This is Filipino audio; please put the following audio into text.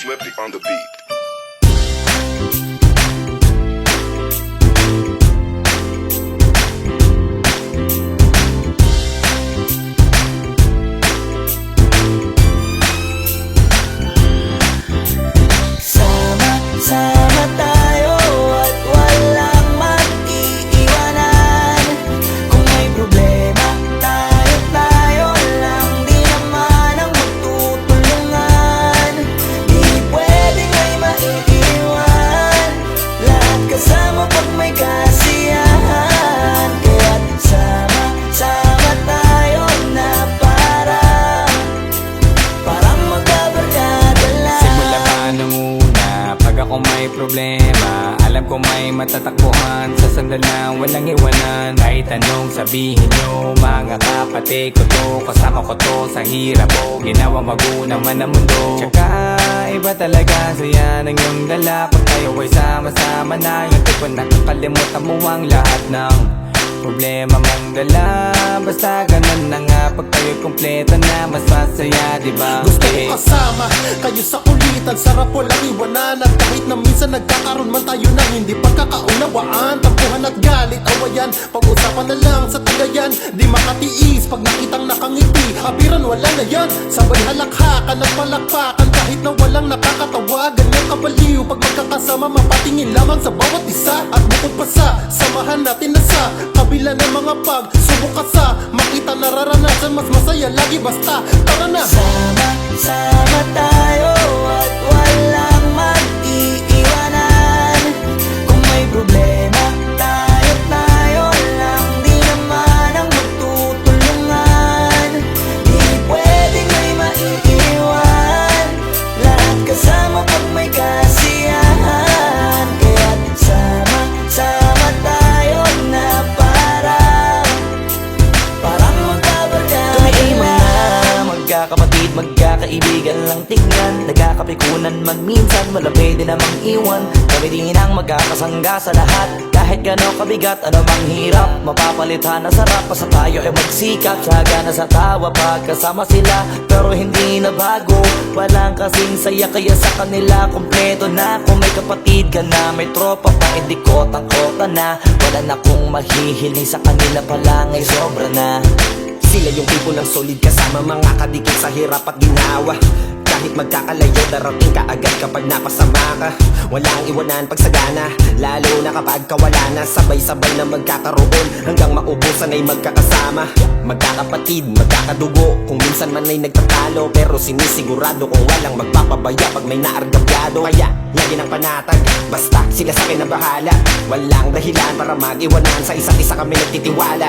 Flippy on the beat. Sama tayo at walang mag-iiwanan. Kung may problema, tayo lang, di naman ang magtutulungan. Di pwedeng may maiiwan, lahat kasama pag may kasiyahan. Kaya't sama tayo na parang magkabarkada lang. Simula pa nung una, pag ako may problema, alam ko may matatakbuhan. Sa sandal na walang iwanan, kahit anong sabihin nyo, mga kapatid ko to, kasama ko to sa hirap ko, ginawa magunang man ang mundo. Tsaka iba talaga saya ng iyong dala, pag tayo ay sama-sama na, yung tipo nakakalimutan mo ang lahat ng problema mong dala. Basta ganun na nga, pag tayo kompleto na, mas masaya, diba? Gusto ko kasama kayo sa kulitan, sarap walang iwanan. At kahit na minsan nagkakaroon man tayo ng hindi pagkakaunawaan, tampuhan at galit, awayan, pag-usapan na lang sa tagayan. Di makatiis pag nakitang nakangiti, abiran wala na yan. Sabay halakhakan at palakpakan, kahit na walang nakakatawa. Ganyan kabaliw pag magkakasama, mapatingin lamang sa bawat isa. At bukod pa sa samahan natin na sa kabila ng mga pagsubok ka sa makita nararanasan, mas masaya lagi basta tara na. Sama tayo at walang mag-iiwanan. Kung may problema, tayo lang, di naman ang magtutulungan. Di pwedeng may maiiwan, lahat kasama pag may kasiyahan. Kaya't sama tayo na parang magkabarkada. Kami ay mga magkakapatid, magkakaibigan lang tingnan, nagkakapikunan man minsan, wala pwede namang iwan. Kami din ang magkakasangga sa lahat, kahit gano'ng kabigat, ano mang hirap, mapapalitan na sarap. Basta tayo ay magsikap, tsaga na sa tawa pagkasama sila. Pero hindi na bago, walang kasing saya, kaya sa kanila kompleto na. Kung may kapatid ka na, may tropa pa, hindi kotang-kota na. Wala na kong mahihiling sa kanila pa lang ay sobra na. Sila yung tipo ng solid kasama, mga kadikit sa hirap at ginawa. Kahit magkakalayo, darating ka agad kapag napasama ka. Walang iwanan pag sagana, lalo na kapag kawala na. Sabay-sabay na magkakaroon, hanggang maubusan ay magkakasama. Magkakapatid, magkakadugo, kung minsan man ay nagtatalo, pero sinisigurado kung walang magpapabaya pag may naargabyado. Kaya lagi ng panatag, basta sila sa akin na bahala. Walang dahilan para mag-iwanan, sa isa't isa kami nagtitiwala.